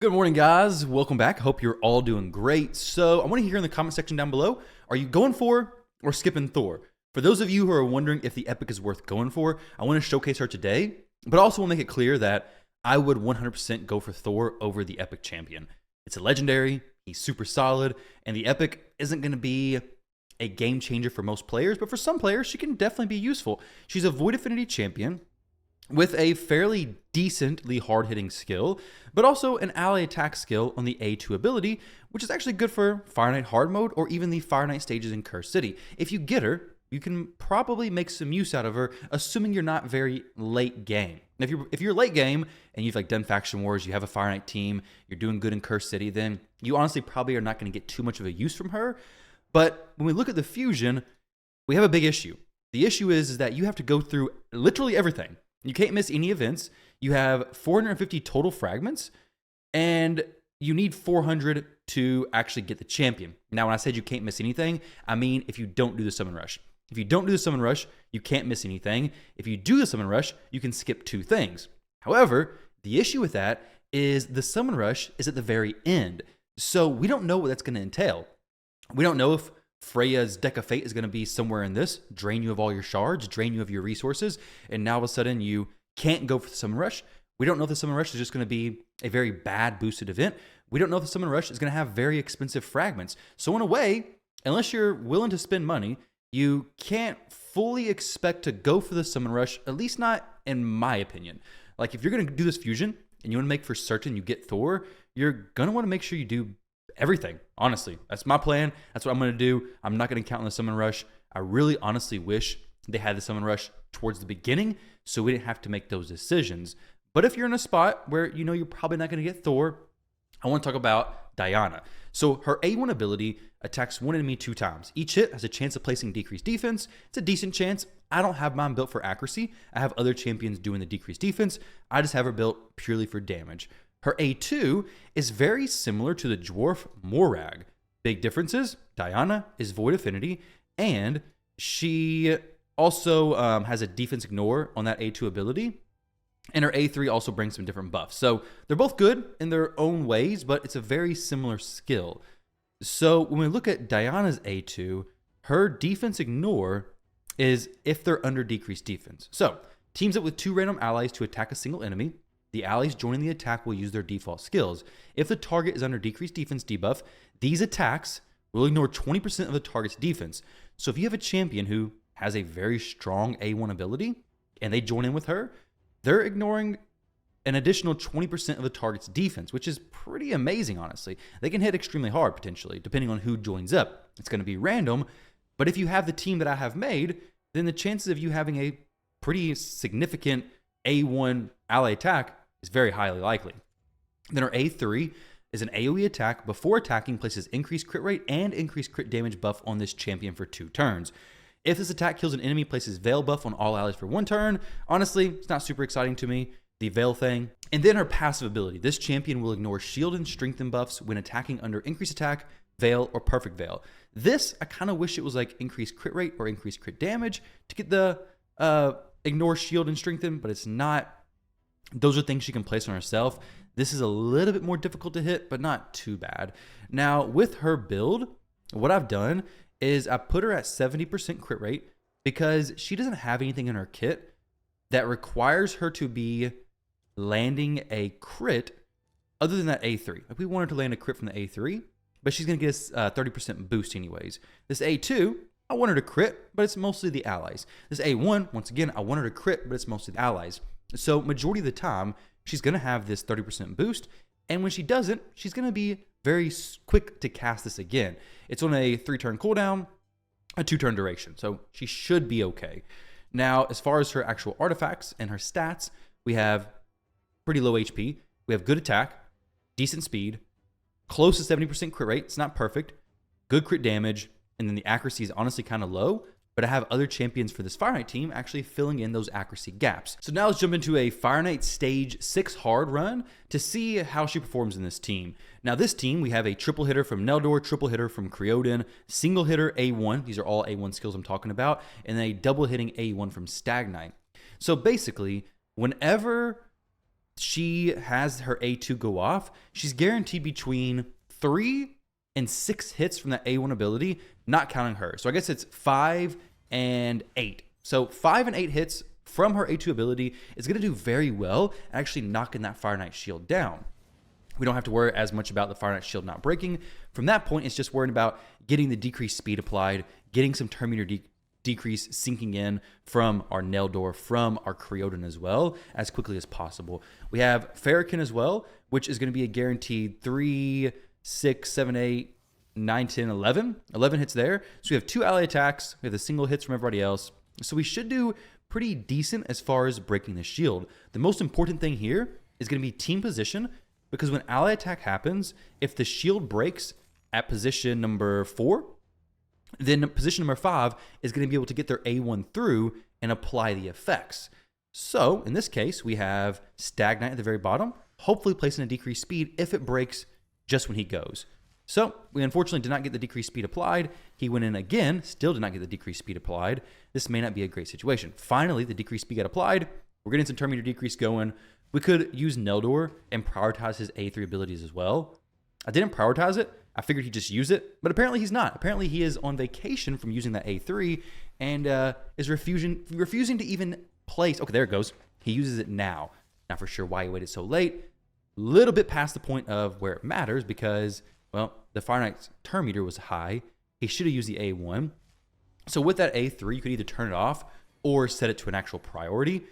Good morning, guys. Welcome back. Hope you're all doing great. So I want to hear in the comment section down below, are you going for or skipping Thor? For those of you who are wondering if the epic is worth going for, I want to showcase her today, but also want to make it clear that I would 100% go for Thor over the epic champion. It's a legendary, he's super solid, and the epic isn't going to be a game changer for most players, but for some players, she can definitely be useful. She's a Void Affinity champion with a fairly decently hard-hitting skill, but also an ally attack skill on the A2 ability, which is actually good for Fire Knight hard mode or even the Fire Knight stages in Cursed City. If you get her, you can probably make some use out of her, assuming you're not very late game. And if you're late game and you've done faction wars, you have a Fire Knight team, you're doing good in Cursed City, then you honestly probably are not going to get too much of a use from her. But when we look at the fusion, we have a big issue. The issue is that you have to go through literally everything. You can't miss any events. You have 450 total fragments, and you need 400 to actually get the champion. Now, when I said you can't miss anything, I mean if you don't do the summon rush. If you don't do the summon rush, you can't miss anything. If you do the summon rush, you can skip 2 things. However, the issue with that is the summon rush is at the very end. So we don't know what that's going to entail. We don't know if Freya's Deck of Fate is going to be somewhere in this, drain you of all your shards, drain you of your resources, and now all of a sudden you can't go for the Summon Rush. We don't know if the Summon Rush is just going to be a very bad boosted event. We don't know if the Summon Rush is going to have very expensive fragments. So in a way, unless you're willing to spend money, you can't fully expect to go for the Summon Rush, at least not in my opinion. Like if you're going to do this fusion and you want to make for certain you get Thor, you're going to want to make sure you do everything. Honestly, that's my plan. That's what I'm going to do. I'm not going to count on the Summon Rush. I really honestly wish they had the Summon Rush towards the beginning so we didn't have to make those decisions. But if you're in a spot where you know you're probably not going to get Thor, I want to talk about Dyana. So her A1 ability attacks one enemy 2 times. Each hit has a chance of placing decreased defense. It's a decent chance. I don't have mine built for accuracy. I have other champions doing the decreased defense. I just have her built purely for damage. Her A2 is very similar to the Dwarf Morag. Big differences, Dyana is Void Affinity, and she also has a defense ignore on that A2 ability, and her A3 also brings some different buffs. So they're both good in their own ways, but it's a very similar skill. So when we look at Diana's A2, her defense ignore is if they're under decreased defense. So teams up with 2 random allies to attack a single enemy. The allies joining the attack will use their default skills. If the target is under decreased defense debuff, these attacks will ignore 20% of the target's defense. So if you have a champion who has a very strong A1 ability and they join in with her, they're ignoring an additional 20% of the target's defense, which is pretty amazing, honestly. They can hit extremely hard, potentially, depending on who joins up. It's going to be random, but if you have the team that I have made, then the chances of you having a pretty significant A1 ally attack is very highly likely. Then our A3 is an AoE attack. Before attacking, places increased crit rate and increased crit damage buff on this champion for 2 turns. If this attack kills an enemy, places Veil buff on all allies for 1 turn. Honestly, it's not super exciting to me, the Veil thing. And then her passive ability. This champion will ignore shield and strengthen buffs when attacking under increased attack, Veil, or perfect Veil. This, I kind of wish it was like increased crit rate or increased crit damage to get the ignore shield and strengthen, but it's not. Those are things she can place on herself. This is a little bit more difficult to hit, but not too bad. Now, with her build, what I've done is I put her at 70% crit rate because she doesn't have anything in her kit that requires her to be landing a crit other than that A3. If we wanted to land a crit from the A3, but she's going to get us 30% boost anyways. This A2, I want her to crit, but it's mostly the allies. This A1, once again, I want her to crit, but it's mostly the allies. So majority of the time, she's going to have this 30% boost. And when she doesn't, she's going to be very quick to cast this again. It's on a 3-turn cooldown, a 2-turn duration. So she should be okay. Now, as far as her actual artifacts and her stats, we have pretty low HP. We have good attack, decent speed, close to 70% crit rate. It's not perfect. Good crit damage. And then the accuracy is honestly kind of low. But I have other champions for this Fire Knight team actually filling in those accuracy gaps. So now let's jump into a Fire Knight Stage 6 hard run to see how she performs in this team. Now this team, we have a triple hitter from Neldor, triple hitter from Creodin, single hitter A1, these are all A1 skills I'm talking about, and then a double hitting A1 from Stag Knight. So basically, whenever she has her A2 go off, she's guaranteed between 3 and 6 hits from that A1 ability, not counting her. So I guess it's 5 and 8. So 5 and 8 hits from her A2 ability is going to do very well, actually knocking that Fire Knight shield down. We don't have to worry as much about the Fire Knight shield not breaking. From that point, it's just worrying about getting the decreased speed applied, getting some turn meter decrease sinking in from our Neldor, from our Creodin as well, as quickly as possible. We have Farrakhan as well, which is going to be a guaranteed 3, 6, 7, 8, 9, 10, 11. 11 hits there. So we have 2 ally attacks. We have the single hits from everybody else. So we should do pretty decent as far as breaking the shield. The most important thing here is going to be team position, because when ally attack happens, if the shield breaks at position number 4, then position number 5 is going to be able to get their A1 through and apply the effects. So in this case, we have Stagnite at the very bottom, hopefully placing a decreased speed if it breaks just when he goes. So we unfortunately did not get the decreased speed applied. He went in again, still did not get the decreased speed applied. This may not be a great situation. Finally, the decreased speed got applied. We're getting some turn meter decrease going. We could use Neldor and prioritize his A3 abilities as well. I didn't prioritize it. I figured he'd just use it, but apparently he's not. Apparently he is on vacation from using that A3 and is refusing to even place. Okay, there it goes. He uses it now. Not for sure why he waited so late. Little bit past the point of where it matters because, well, the Fire Knight's turn meter was high. He should have used the A1. So with that A3, you could either turn it off or set it to an actual priority.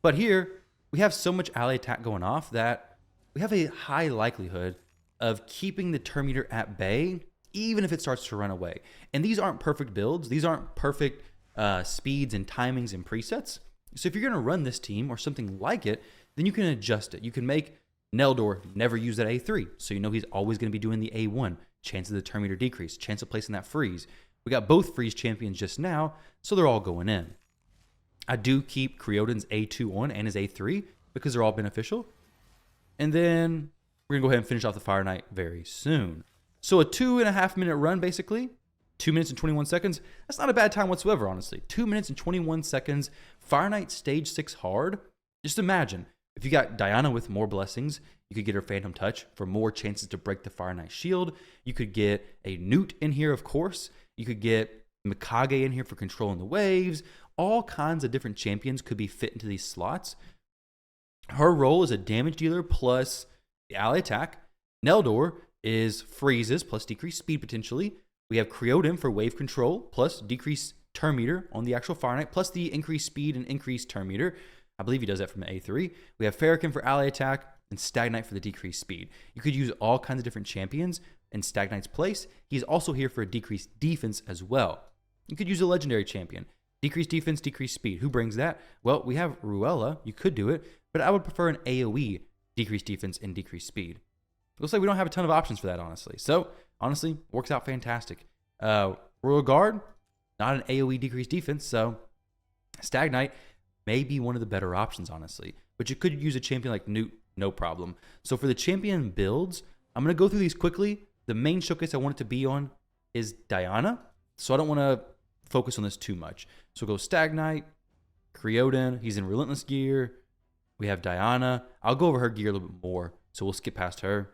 But here, we have so much ally attack going off that we have a high likelihood of keeping the turn meter at bay, even if it starts to run away. And these aren't perfect builds. These aren't perfect speeds and timings and presets. So if you're going to run this team or something like it, then you can adjust it. You can make Neldor never use that A3. So you know he's always going to be doing the A1. Chance of the turn meter decrease. Chance of placing that freeze. We got both freeze champions just now, so they're all going in. I do keep Creodin's A2 on and his A3 because they're all beneficial. And then we're going to go ahead and finish off the Fire Knight very soon. So a 2.5 minute run, basically. 2 minutes and 21 seconds. That's not a bad time whatsoever, honestly. 2 minutes and 21 seconds. Fire Knight stage 6 hard. Just imagine, if you got Dyana with more blessings, you could get her Phantom Touch for more chances to break the Fire Knight shield. You could get a Newt in here, of course. You could get Mikage in here for controlling the waves. All kinds of different champions could be fit into these slots. Her role is a damage dealer plus the ally attack. Neldor is freezes plus decreased speed potentially. We have Creodin for wave control plus decreased turn meter on the actual Fire Knight plus the increased speed and increased turn meter. I believe he does that from the A3. We have Farrakhan for ally attack and Stagnite for the decreased speed. You could use all kinds of different champions in Stagnite's place. He's also here for a decreased defense as well. You could use a legendary champion. Decreased defense, decreased speed. Who brings that? Well, we have Ruella. You could do it, but I would prefer an AoE, decreased defense and decreased speed. Looks like we don't have a ton of options for that, honestly. So, honestly, works out fantastic. Royal Guard, not an AoE decreased defense, so Stagnite may be one of the better options, honestly. But you could use a champion like Newt, no problem. So for the champion builds, I'm going to go through these quickly. The main showcase I want it to be on is Dyana, so I don't want to focus on this too much. So we'll go Stagnite, Creodin, he's in Relentless gear. We have Dyana. I'll go over her gear a little bit more, so we'll skip past her.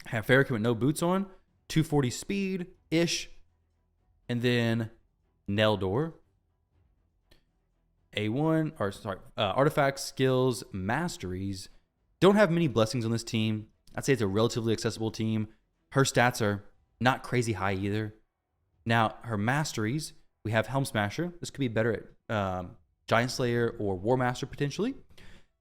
Have Farrakhan with no boots on, 240 speed-ish. And then Neldor. Artifacts, skills, masteries. Don't have many blessings on this team. I'd say it's a relatively accessible team. Her stats are not crazy high either. Now, her masteries, we have Helm Smasher. This could be better at Giant Slayer or War Master potentially.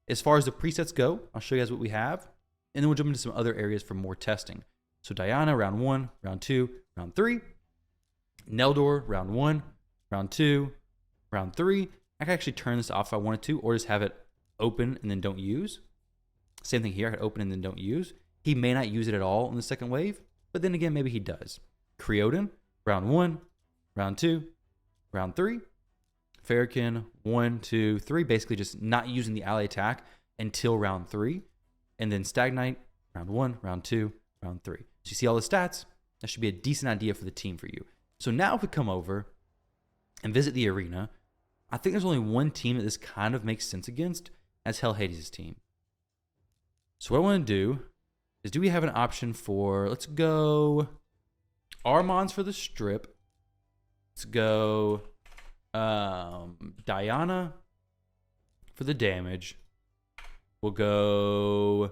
As far as the presets go, I'll show you guys what we have. And then we'll jump into some other areas for more testing. So Dyana, round 1, round 2, round 3. Neldor, round 1, round 2, round 3. I could actually turn this off if I wanted to, or just have it open and then don't use. Same thing here, I could open and then don't use. He may not use it at all in the second wave, but then again, maybe he does. Creodin, round 1, round 2, round 3. Farrakhan, 1, 2, 3. Basically just not using the ally attack until round 3. And then Stagnite, round 1, round 2, round 3. So you see all the stats? That should be a decent idea for the team for you. So now if we come over and visit the arena, I think there's only one team that this kind of makes sense against. That's Hell Hades' team. So what I want to do is, do we have an option for, let's go Armand's for the strip. Let's go Dyana for the damage. We'll go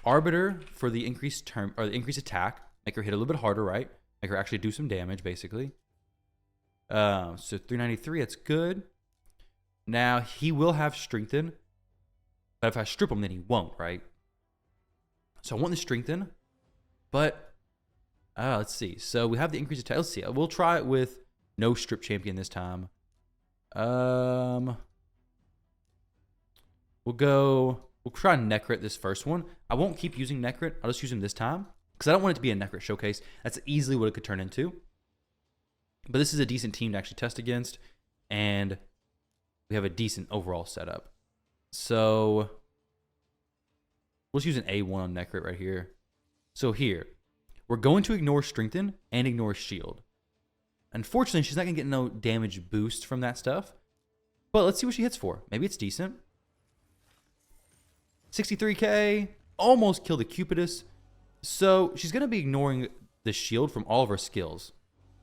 Arbiter for the increased term, or the increased attack. Make her hit a little bit harder, right? Make her actually do some damage, basically. So 393, that's good. Now, he will have Strengthen. But if I strip him, then he won't, right? So I want the Strengthen. But, let's see. So we have the increased attack. Let's see. We'll try it with no strip champion this time. We'll try Necrit this first one. I won't keep using Necrit. I'll just use him this time, because I don't want it to be a Necrit showcase. That's easily what it could turn into. But this is a decent team to actually test against, and we have a decent overall setup. So let's use an A1 on Necrit right here. So here, we're going to ignore Strengthen and ignore Shield. Unfortunately, she's not going to get no damage boost from that stuff. But let's see what she hits for. Maybe it's decent. 63k, almost killed the Cupidus. So she's going to be ignoring the shield from all of her skills.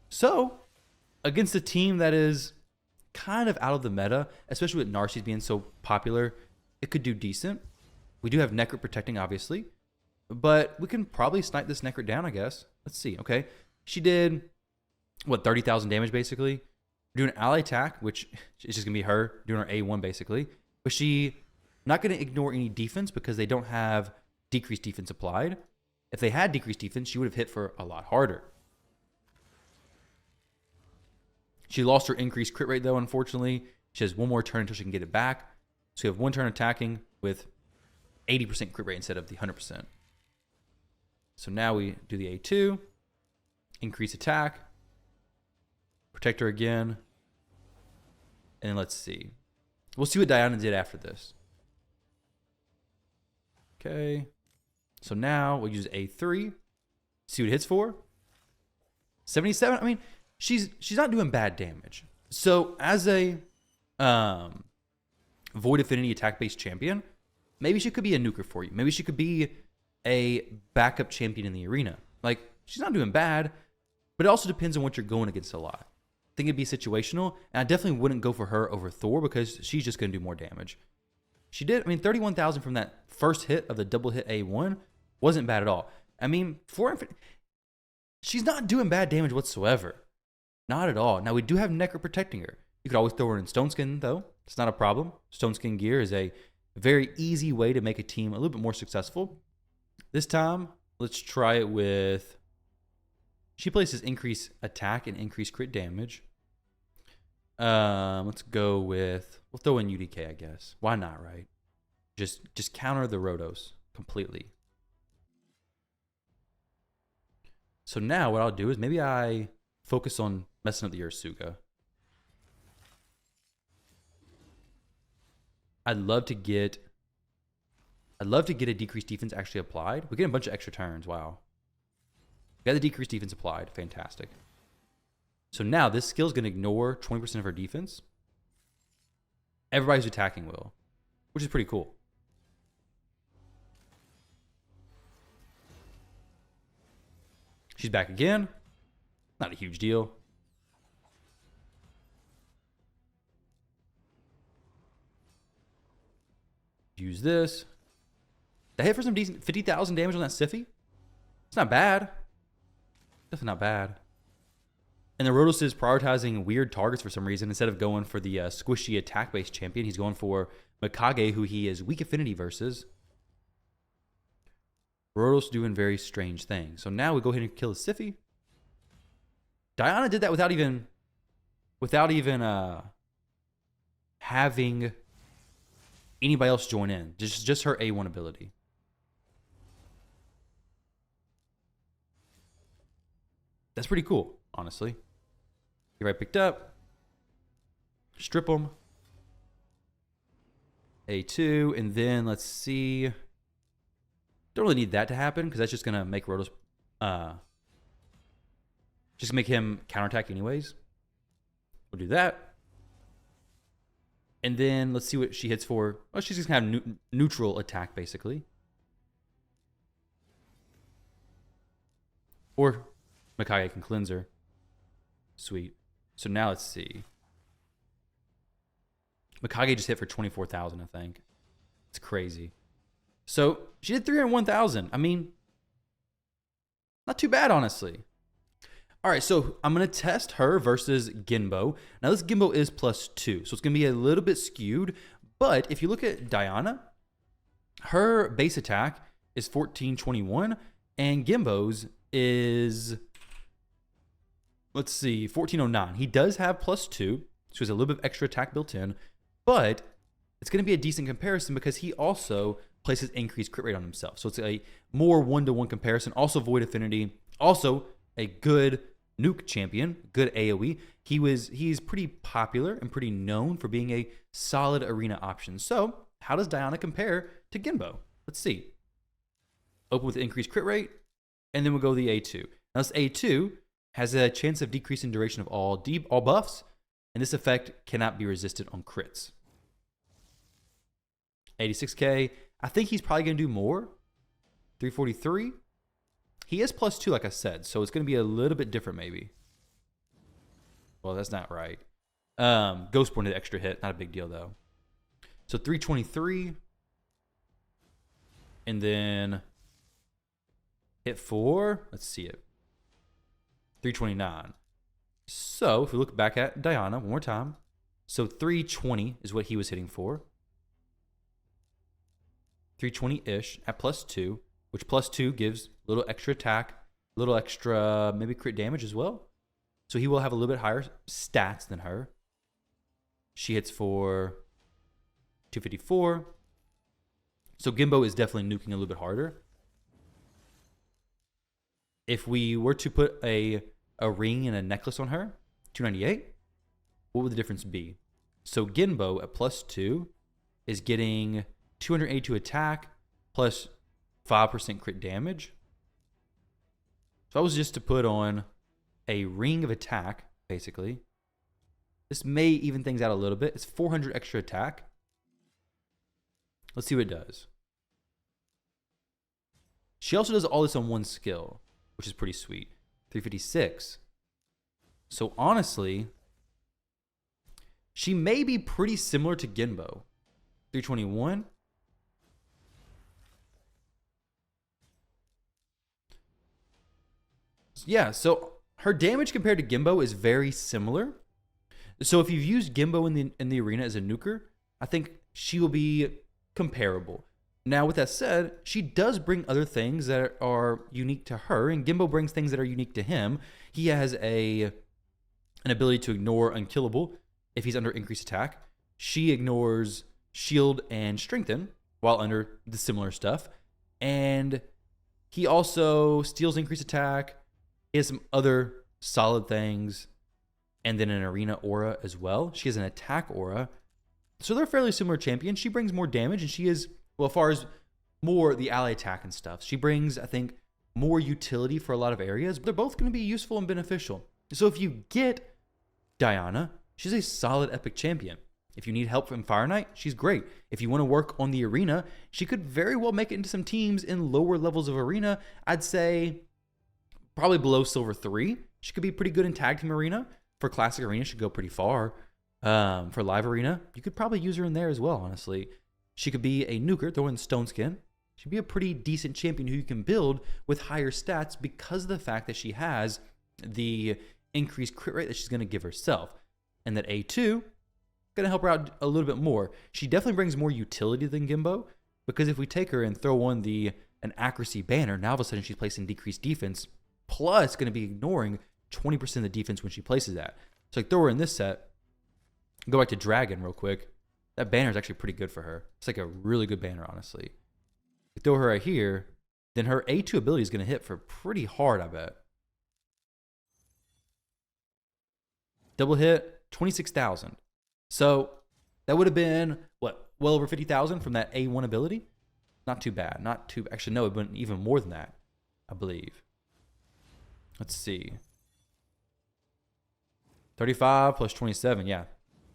So against a team that is kind of out of the meta, especially with Narcisse being so popular, it could do decent. We do have Necrit protecting, obviously, but we can probably snipe this Necrit down, I guess. Let's see. Okay, she did, what, 30,000 damage, basically. We're doing an ally attack, which is just going to be her doing her A1, basically. But she not going to ignore any defense because they don't have decreased defense applied. If they had decreased defense, she would have hit for a lot harder. She lost her increased crit rate, though, unfortunately. She has one more turn until she can get it back. So you have one turn attacking with 80% crit rate instead of the 100%. So now we do the A2. Increase attack. Protect her again. And let's see. We'll see what Dyana did after this. Okay. So now we'll use A3. See what it hits for. 77. I mean, she's not doing bad damage. So as a Void Affinity attack-based champion, maybe she could be a nuker for you. Maybe she could be a backup champion in the arena. Like, she's not doing bad, but it also depends on what you're going against a lot. I think it'd be situational, and I definitely wouldn't go for her over Thor because she's just going to do more damage. She did, I mean, 31,000 from that first hit of the double hit A1 wasn't bad at all. I mean, she's not doing bad damage whatsoever. Not at all. Now, we do have Necro protecting her. You could always throw her in Stone Skin, though. It's not a problem. Stone Skin gear is a very easy way to make a team a little bit more successful. This time, let's try it with... She places increase attack and increase crit damage. Let's go with... We'll throw in UDK, I guess. Why not, right? Just counter the Rotos completely. So now what I'll do is maybe I focus on messing up the Ursuga. I'd love to get a decreased defense actually applied. We get a bunch of extra turns. Wow. We got the decreased defense applied. Fantastic. So now this skill is going to ignore 20% of her defense. Everybody's attacking will, which is pretty cool. She's back again. Not a huge deal. Use this. That hit for some decent 50,000 damage on that Siphi. It's not bad. Definitely not bad. And the Rotos is prioritizing weird targets for some reason. Instead of going for the squishy attack-based champion, he's going for Mikage, who he is weak affinity versus. Rotos doing very strange things. So now we go ahead and kill the Siphi. Dyana did that without even having anybody else join in. Just her A1 ability. That's pretty cool, honestly. Get right picked up. Strip them. A2, and then let's see. Don't really need that to happen because that's just gonna make Rotos just make him counterattack anyways. We'll do that. And then let's see what she hits for. Oh, she's just gonna have neutral attack basically. Or Mikage can cleanse her. Sweet. So now let's see. Mikage just hit for 24,000, I think. It's crazy. So she did 301,000. I mean, not too bad, honestly. All right, so I'm going to test her versus Genbo. Now, this Genbo is +2, so it's going to be a little bit skewed. But if you look at Dyana, her base attack is 1421, and Genbo's is, let's see, 1409. He does have +2, so he has a little bit of extra attack built in, but it's going to be a decent comparison because he also places increased crit rate on himself. So it's a more one-to-one comparison. Also Void Affinity. Also a good nuke champion, good AoE. He's pretty popular and pretty known for being a solid arena option. So how does Dyana compare to Genbo? Let's see. Open with increased crit rate, and then we'll go the A2. Now this A2 has a chance of decreasing duration of all buffs, and this effect cannot be resisted on crits. 86k. I think he's probably going to do more. 343. He is +2, like I said, so it's going to be a little bit different, maybe. Well, that's not right. Ghostborn did extra hit. Not a big deal, though. So 323. And then hit 4. Let's see it. 329. So if we look back at Dyana one more time. So 320 is what he was hitting for. 320-ish at +2, which +2 gives a little extra attack, a little extra maybe crit damage as well. So he will have a little bit higher stats than her. She hits for 254. So Genbo is definitely nuking a little bit harder. If we were to put a ring and a necklace on her, 298, what would the difference be? So Genbo at +2 is getting 282 attack plus 5% crit damage. So I was just to put on a ring of attack, basically. This may even things out a little bit. It's 400 extra attack. Let's see what it does. She also does all this on one skill, which is pretty sweet. 356. So honestly, she may be pretty similar to Genbo. 321. Yeah, so her damage compared to Genbo is very similar. So if you've used Genbo in the arena as a nuker, I think she will be comparable. Now, with that said, she does bring other things that are unique to her, and Genbo brings things that are unique to him. He has an ability to ignore unkillable if he's under increased attack. She ignores shield and strengthen while under the similar stuff. And he also steals increased attack. He has some other solid things, and then an arena aura as well. She has an attack aura. So they're fairly similar champions. She brings more damage, and she is, well, as far as more the ally attack and stuff, she brings, I think, more utility for a lot of areas. But they're both going to be useful and beneficial. So if you get Dyana, she's a solid epic champion. If you need help from Fire Knight, she's great. If you want to work on the arena, she could very well make it into some teams in lower levels of arena. I'd say probably below Silver 3. She could be pretty good in Tag Team Arena. For Classic Arena, she could go pretty far. For Live Arena, you could probably use her in there as well, honestly. She could be a nuker, throw in Stone Skin. She'd be a pretty decent champion who you can build with higher stats because of the fact that she has the increased crit rate that she's going to give herself. And that A2, going to help her out a little bit more. She definitely brings more utility than Genbo, because if we take her and throw on an accuracy banner, now all of a sudden she's placing decreased defense, plus going to be ignoring 20% of the defense when she places that. So like throw her in this set, go back to Dragon real quick. That banner is actually pretty good for her. It's like a really good banner, honestly. Throw her right here, then her A2 ability is going to hit for pretty hard, I bet. Double hit, 26,000. So that would have been, what, well over 50,000 from that A1 ability? Not too bad. Not too, actually, no, it went even more than that, I believe. Let's see. 35 plus 27, yeah.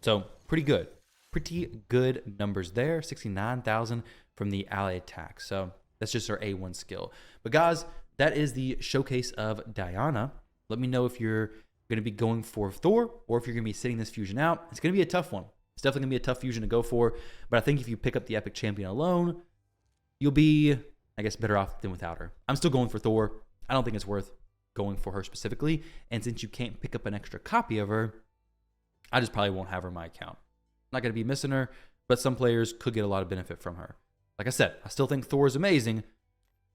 So pretty good. Pretty good numbers there. 69,000 from the ally attack. So that's just our A1 skill. But guys, that is the showcase of Dyana. Let me know if you're going to be going for Thor or if you're going to be sitting this fusion out. It's going to be a tough one. It's definitely going to be a tough fusion to go for, but I think if you pick up the Epic Champion alone, you'll be, I guess, better off than without her. I'm still going for Thor. I don't think it's worth going for her specifically, and since you can't pick up an extra copy of her, I just probably won't have her in my account. I'm not going to be missing her, but some players could get a lot of benefit from her. Like I said, I still think Thor is amazing,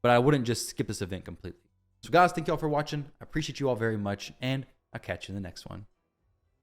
but I wouldn't just skip this event completely. So guys, thank you all for watching. I appreciate you all very much, and I'll catch you in the next one.